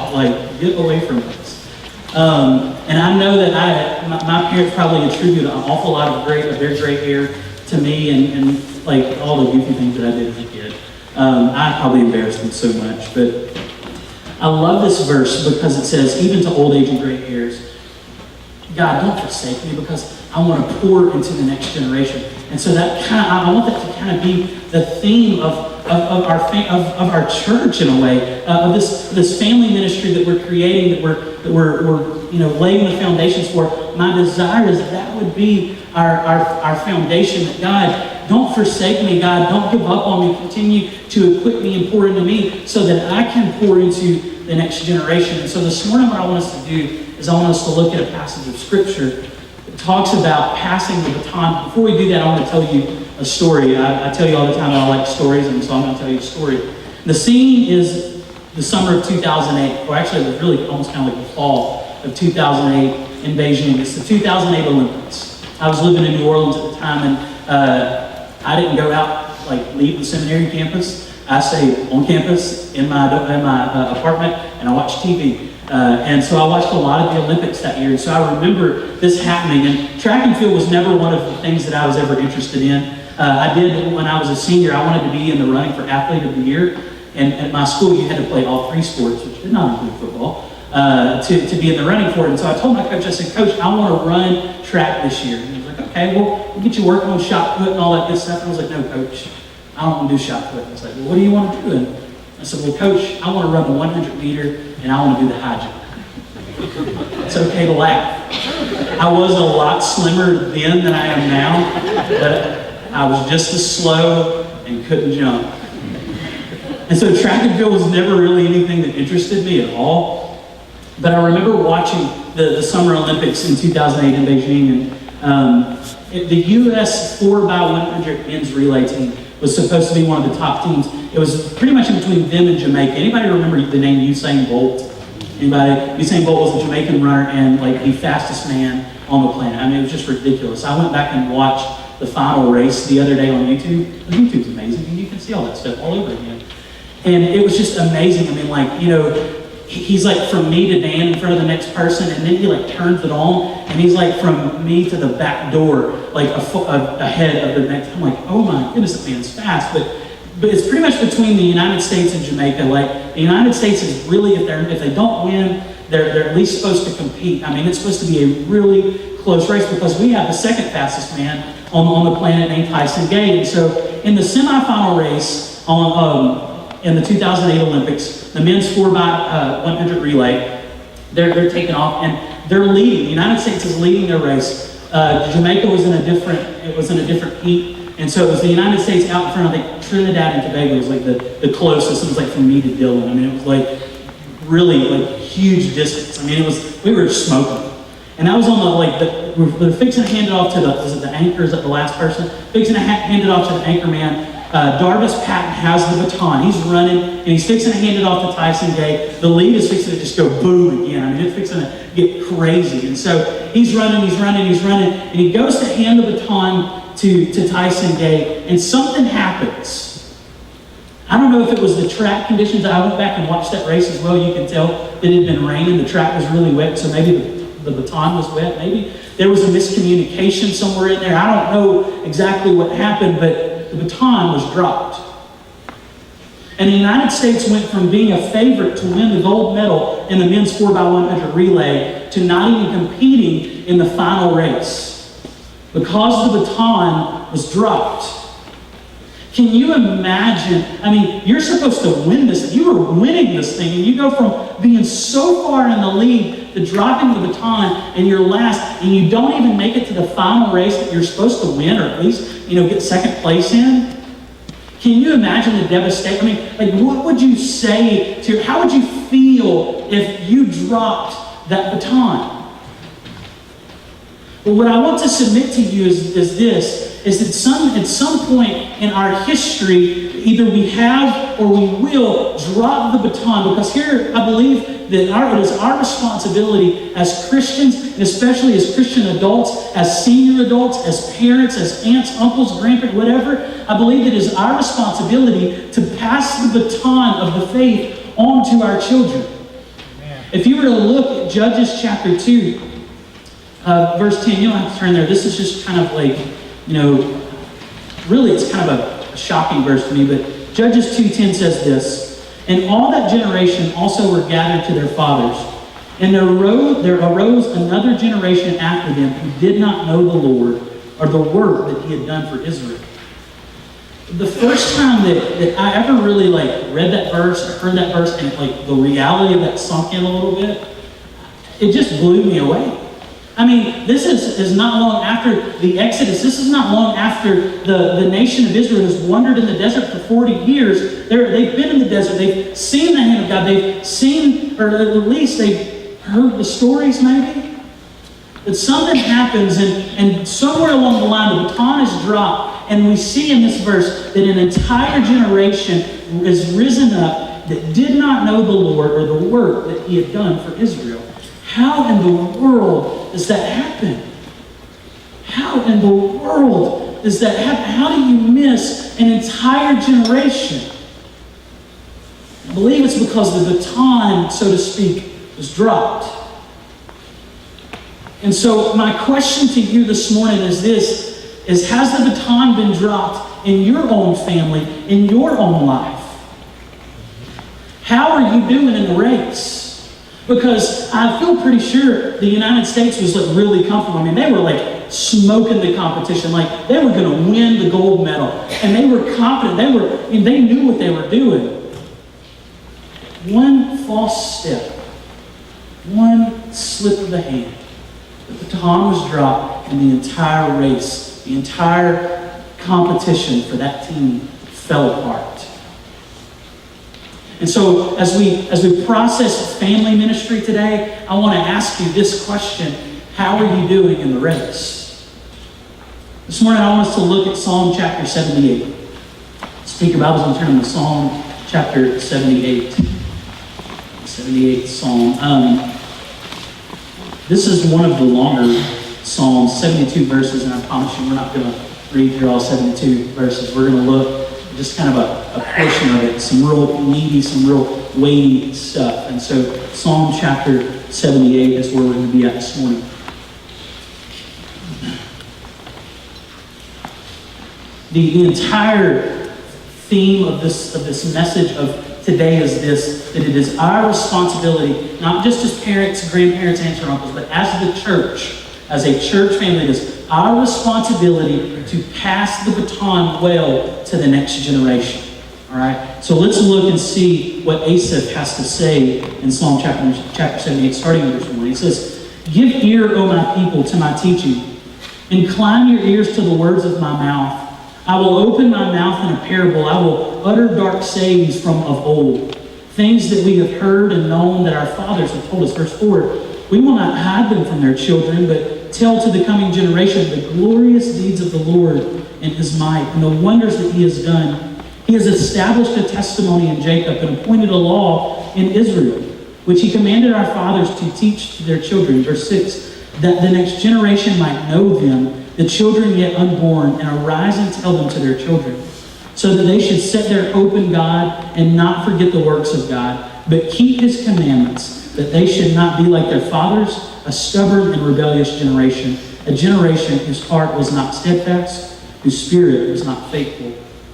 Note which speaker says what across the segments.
Speaker 1: out. Like, get away from us. And I know that my parents probably attribute an awful lot of their gray hair to me and like all the goofy things that I did as a kid. I probably embarrassed them so much, but I love this verse because it says, even to old age and gray hairs, God, don't forsake me because I want to pour into the next generation. And so that I want that to kind of be the theme of our church in a way, of this family ministry that we're creating, that we're laying the foundations for. My desire is that would be our foundation. That God, don't forsake me. God, don't give up on me. Continue to equip me and pour into me so that I can pour into the next generation. And so this morning, what I want us to do is I want us to look at a passage of Scripture that talks about passing the baton. Before we do that, I want to tell you a story. I tell you all the time that I like stories, and so I'm going to tell you a story. The scene is the summer of 2008, or actually it was really almost kind of like the fall of 2008 in Beijing. It's the 2008 Olympics. I was living in New Orleans at the time, and I didn't go out, leave the seminary campus. I stayed on campus in my apartment, and I watched TV. And so I watched a lot of the Olympics that year. And so I remember this happening. And track and field was never one of the things that I was ever interested in. I did, when I was a senior, I wanted to be in the running for Athlete of the Year. And at my school, you had to play all three sports, which did not include football, to be in the running for it. And so I told my coach, I said, Coach, I want to run track this year. And he was like, okay, well, we'll get you working on shot put and all that good stuff. And I was like, no, Coach, I don't want to do shot put. I was like, well, what do you want to do? And I said, well, Coach, I want to run the 100 meter and I want to do the high jump. It's okay to laugh. I was a lot slimmer then than I am now, but I was just as slow and couldn't jump. And so track and field was never really anything that interested me at all. But I remember watching the Summer Olympics in 2008 in Beijing, and the U.S. 4x100 men's relay team was supposed to be one of the top teams. It was pretty much in between them and Jamaica. Anybody remember the name Usain Bolt? Anybody? Usain Bolt was a Jamaican runner and the fastest man on the planet. I mean, it was just ridiculous. I went back and watched the final race the other day on YouTube. YouTube's amazing, and you can see all that stuff all over again. And it was just amazing. I mean, he's from me to Dan in front of the next person, and then he turns it on, and he's from me to the back door, a foot ahead of the next. I'm like, oh my goodness, that man's fast. But it's pretty much between the United States and Jamaica. The United States is really, if they don't win, they're at least supposed to compete. I mean, it's supposed to be a really close race because we have the second fastest man on the planet named Tyson Gay. And so in the semifinal race in the 2008 Olympics, the men's 4x100 relay, they're taking off and they're leading. The United States is leading their race. Jamaica was in a different heat. And so it was the United States out in front of Trinidad and Tobago was the closest. It was from me to Dylan. I mean, it was really huge distance. I mean, we were smoking. And I was on we're fixing to hand it off to the anchor, is that the last person? Fixing to hand it off to the anchor man. Darvis Patton has the baton. He's running and he's fixing to hand it off to Tyson Gay. The lead is fixing to just go boom again. I mean, it's fixing to get crazy. And so he's running, and he goes to hand the baton to Tyson Gay, and something happens. I don't know if it was the track conditions. I went back and watched that race as well. You can tell that it had been raining. The track was really wet, so maybe the baton was wet. Maybe there was a miscommunication somewhere in there. I don't know exactly what happened, but the baton was dropped. And the United States went from being a favorite to win the gold medal in the men's 4x100 relay to not even competing in the final race because the baton was dropped. Can you imagine? I mean, you're supposed to win this. You were winning this thing, and you go from being so far in the lead to dropping the baton, and you're last, and you don't even make it to the final race that you're supposed to win, or at least, get second place in. Can you imagine the devastation? I mean, what would you say how would you feel if you dropped that baton? But what I want to submit to you is that at some point in our history, either we have or we will drop the baton, because here I believe that it is our responsibility as Christians, and especially as Christian adults, as senior adults, as parents, as aunts, uncles, grandparents, whatever. I believe it is our responsibility to pass the baton of the faith on to our children. If you were to look at Judges chapter 2, verse 10, you don't have to turn there. This is just kind of like, really it's kind of a shocking verse to me, but Judges 2:10 says this, "And all that generation also were gathered to their fathers. And there arose another generation after them who did not know the Lord or the work that he had done for Israel." The first time that I ever really read that verse, or heard that verse, and the reality of that sunk in a little bit, it just blew me away. I mean, this is not long after the Exodus. This is not long after the nation of Israel has wandered in the desert for 40 years. They've been in the desert. They've seen the hand of God. They've seen, or at least they've heard the stories maybe. But something happens, and somewhere along the line, the baton is dropped, and we see in this verse that an entire generation is risen up that did not know the Lord or the work that he had done for Israel. How in the world does that happen? How in the world does that happen? How do you miss an entire generation? I believe it's because the baton, so to speak, was dropped. And so my question to you this morning is this, has the baton been dropped in your own family, in your own life? How are you doing in the race? Because I feel pretty sure the United States was really comfortable. I mean, they were smoking the competition, they were going to win the gold medal. And they were confident, they knew what they were doing. One false step, one slip of the hand, the baton was dropped, and the entire race, the entire competition for that team fell apart. And so as we process family ministry today, I want to ask you this question: how are you doing in the race? This morning I want us to look at Psalm chapter 78. Take your Bibles and turn to Psalm chapter 78. 78th Psalm. This is one of the longer Psalms, 72 verses, and I promise you we're not going to read through all 72 verses. We're going to look at just kind of a portion of it, some real meaty, some real weighty stuff. And so Psalm chapter 78 is where we're going to be at this morning. The entire theme of this message of today is this, that it is our responsibility, not just as parents, grandparents, aunts, or uncles, but as the church, as a church family, it is our responsibility to pass the baton well to the next generation. All right? So let's look and see what Asaph has to say in Psalm chapter 78, starting in verse 1. He says, "Give ear, O my people, to my teaching. Incline your ears to the words of my mouth. I will open my mouth in a parable. I will utter dark sayings from of old, things that we have heard and known that our fathers have told us." Verse 4, "We will not hide them from their children, but tell to the coming generation the glorious deeds of the Lord and his might, and the wonders that he has done. He has established a testimony in Jacob and appointed a law in Israel, which he commanded our fathers to teach to their children." Verse 6, "that the next generation might know them, the children yet unborn, and arise and tell them to their children, so that they should set their hope in God and not forget the works of God, but keep his commandments, that they should not be like their fathers, a stubborn and rebellious generation, a generation whose heart was not steadfast, whose spirit was not faithful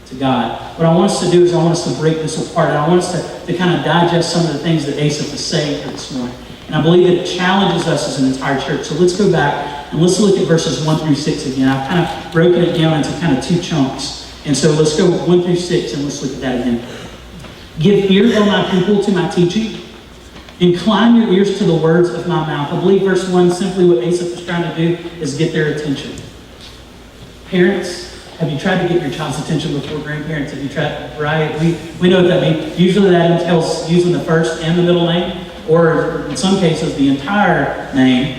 Speaker 1: to God." What I want us to do is I want us to break this apart, and I want us to kind of digest some of the things that Asaph is saying here this morning. And I believe that it challenges us as an entire church. So let's go back and let's look at verses 1 through 6 again. I've kind of broken it down into kind of two chunks. And so let's go 1 through 6 and let's look at that again. "Give ear, O my people, to my teaching. Incline your ears to the words of my mouth." I believe verse 1, simply what Asaph is trying to do is get their attention. Parents, have you tried to get your child's attention before grandparents? Have you tried, right? We know what that means. Usually that entails using the first and the middle name, or in some cases the entire name.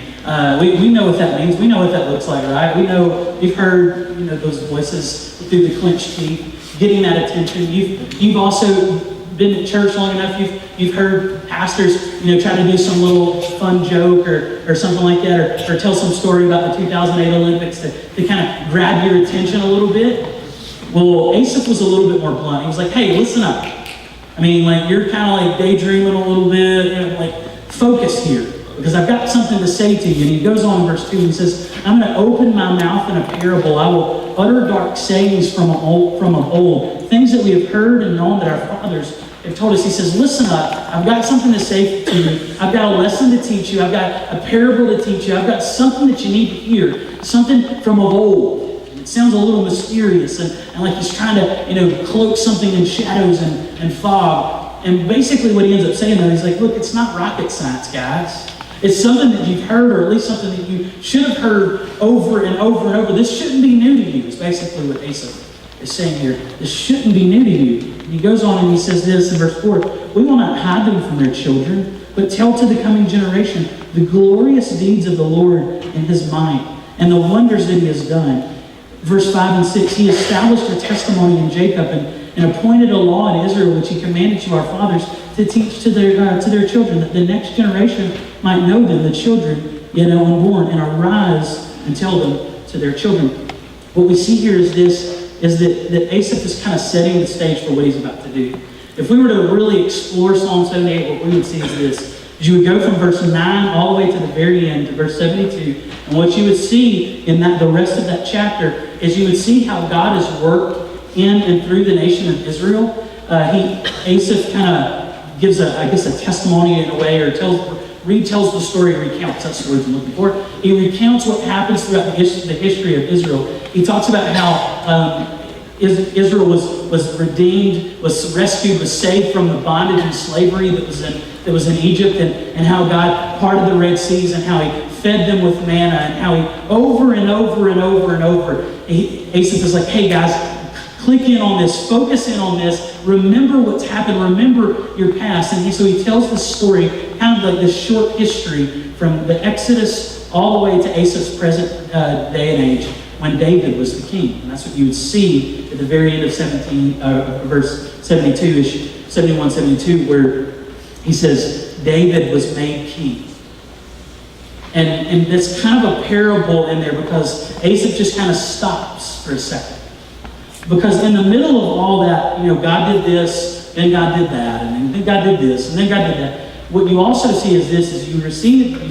Speaker 1: We know what that means. We know what that looks like, right? We know, we've heard those voices through the clenched teeth, getting that attention. You've also been at church long enough. You've heard pastors try to do some little fun joke or something like that, or tell some story about the 2008 Olympics to kind of grab your attention a little bit. Well, Asaph was a little bit more blunt. He was like, "Hey, listen up. I mean, you're kind of daydreaming a little bit, focus here, because I've got something to say to you. And he goes on in verse 2, and he says, I'm going to open my mouth in a parable. I will utter dark sayings from of old, things that we have heard and known that our fathers have told us. He says, listen up. I've got something to say to you. I've got a lesson to teach you. I've got a parable to teach you. I've got something that you need to hear, something from of old. It sounds a little mysterious and like he's trying to, cloak something in shadows and fog. And basically what he ends up saying though, he's like, look, it's not rocket science, guys. It's something that you've heard, or at least something that you should have heard over and over and over. This shouldn't be new to you, is basically what Asaph is saying here. This shouldn't be new to you. And he goes on and he says this in verse 4, we will not hide them from their children, but tell to the coming generation the glorious deeds of the Lord in his might, and the wonders that he has done. Verse 5 and 6, he established a testimony in Jacob and appointed a law in Israel, which he commanded to our fathers to teach to their children, that the next generation might know them, the children yet unborn, and arise and tell them to their children. What we see here is that Asaph is kind of setting the stage for what he's about to do. If we were to really explore Psalm 78, what we would see is this. You would go from verse 9 all the way to the very end, to verse 72, and what you would see in the rest of that chapter is you would see how God has worked in and through the nation of Israel. Asaph kind of gives a testimony in a way, or retells the story, recounts, that's the word I'm looking for. He recounts what happens throughout the history of Israel. He talks about how Israel was redeemed, was rescued, was saved from the bondage and slavery that was in Egypt, and how God parted the Red Seas, and how he fed them with manna, and how he over and over and over and over, Asaph is like, hey guys, click in on this, focus in on this, remember what's happened, remember your past. And so he tells this story, kind of like this short history from the Exodus all the way to Asaph's present day and age, when David was the king. And that's what you would see at the very end of verse 72-ish, 71, 72, where he says, David was made king. And there's kind of a parable in there, because Asaph just kind of stops for a second. Because in the middle of all that, God did this, then God did that, and then God did this, and then God did that. What you also see is this, is you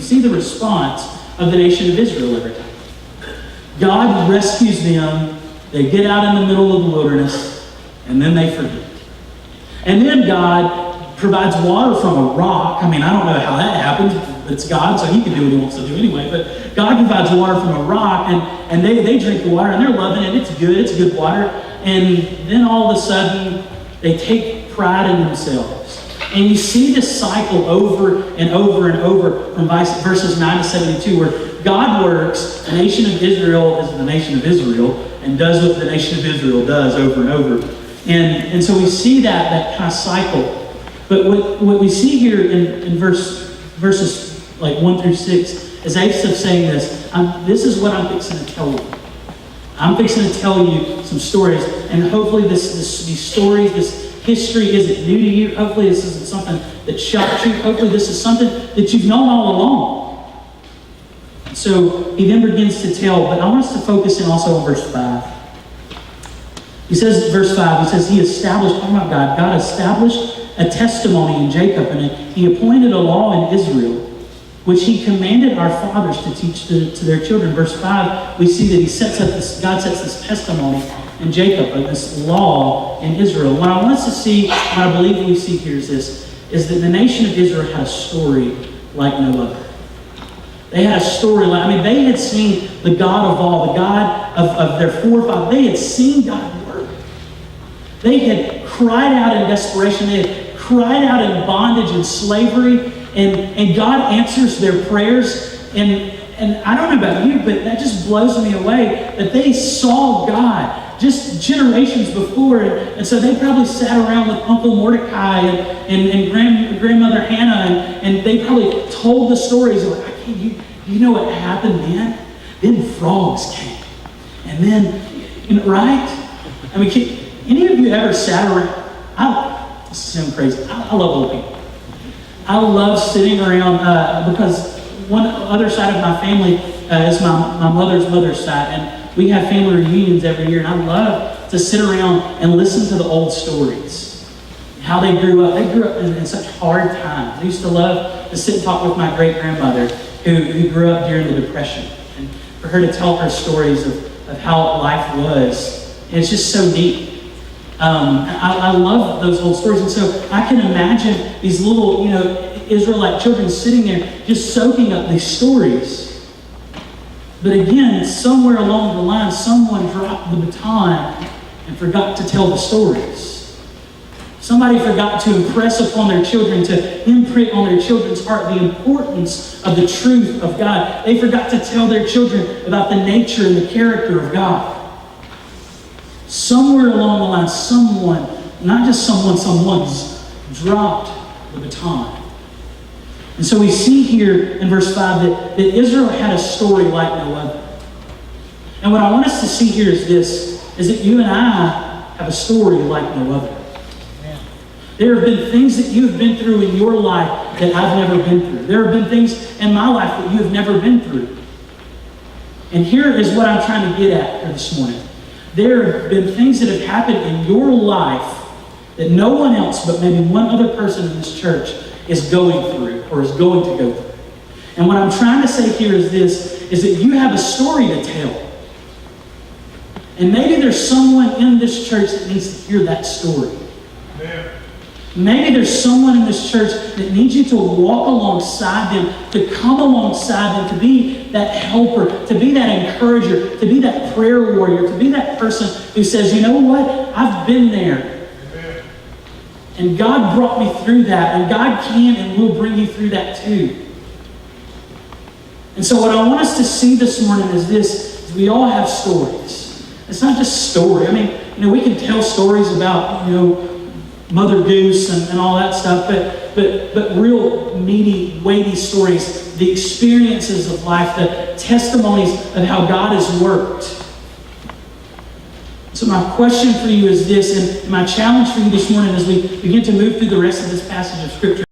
Speaker 1: see the response of the nation of Israel every time. God rescues them, they get out in the middle of the wilderness, and then they forget. And then God provides water from a rock. I mean, I don't know how that happens. It's God, so he can do what he wants to do anyway. But God provides water from a rock, and they drink the water, and they're loving it. It's good water. And then all of a sudden, they take pride in themselves. And you see this cycle over and over and over from verses 9 to 72, where God works, the nation of Israel is the nation of Israel, and does what the nation of Israel does over and over. And so we see that kind of cycle. But what we see here in verses like 1 through 6 is Asaph saying this is what I'm fixing to tell you. I'm fixing to tell you some stories, and hopefully these stories, this history isn't new to you. Hopefully this isn't something that shocked you. Hopefully this is something that you've known all along. So he then begins to tell, but I want us to focus in also on verse 5. He says, verse 5, he says, he established, talking about God established a testimony in Jacob, and he appointed a law in Israel, which he commanded our fathers to teach to their children. Verse 5, we see that God sets this testimony in Jacob, this law in Israel. What I want us to see, what I believe we see here is that the nation of Israel had a story like no other. They had a story they had seen the God of all, the God of their forefathers. They had seen God work. They had cried out in desperation. They had cried out in bondage and slavery. And God answers their prayers. And I don't know about you, but that just blows me away that they saw God just generations before. And so they probably sat around with Uncle Mordecai and Grandmother Hannah, and they probably told the stories of, you know what happened then? Then frogs came. And then, right? I mean, any of you ever sat around? This sounds crazy. I love old people. I love sitting around because one other side of my family is my mother's side, and we have family reunions every year, and I love to sit around and listen to the old stories. how they grew up. They grew up in such hard times. I used to love to sit and talk with my great-grandmother who grew up during the Depression. And for her to tell her stories of how life was. And it's just so neat. I love those old stories. And so I can imagine these little, Israelite children sitting there just soaking up these stories. But again, somewhere along the line, someone dropped the baton and forgot to tell the stories. Somebody forgot to impress upon their children, to imprint on their children's heart the importance of the truth of God. They forgot to tell their children about the nature and the character of God. Somewhere along the line, someone, not just someone's dropped the baton. And so we see here in verse 5 that Israel had a story like no other. And what I want us to see here is this, is that you and I have a story like no other. There have been things that you have been through in your life that I've never been through. There have been things in my life that you have never been through. And here is what I'm trying to get at here this morning. There have been things that have happened in your life that no one else but maybe one other person in this church is going through or is going to go through. And what I'm trying to say here is this, is that you have a story to tell. And maybe there's someone in this church that needs to hear that story. Yeah. Maybe there's someone in this church that needs you to walk alongside them, to come alongside them, to be that helper, to be that encourager, to be that prayer warrior, to be that person who says, you know what? I've been there. Amen. And God brought me through that, and God can and will bring you through that too. And so what I want us to see this morning is this, is we all have stories. It's not just story. I mean, we can tell stories about, Mother Goose and all that stuff, but real meaty, weighty stories, the experiences of life, the testimonies of how God has worked. So my question for you is this, and my challenge for you this morning as we begin to move through the rest of this passage of Scripture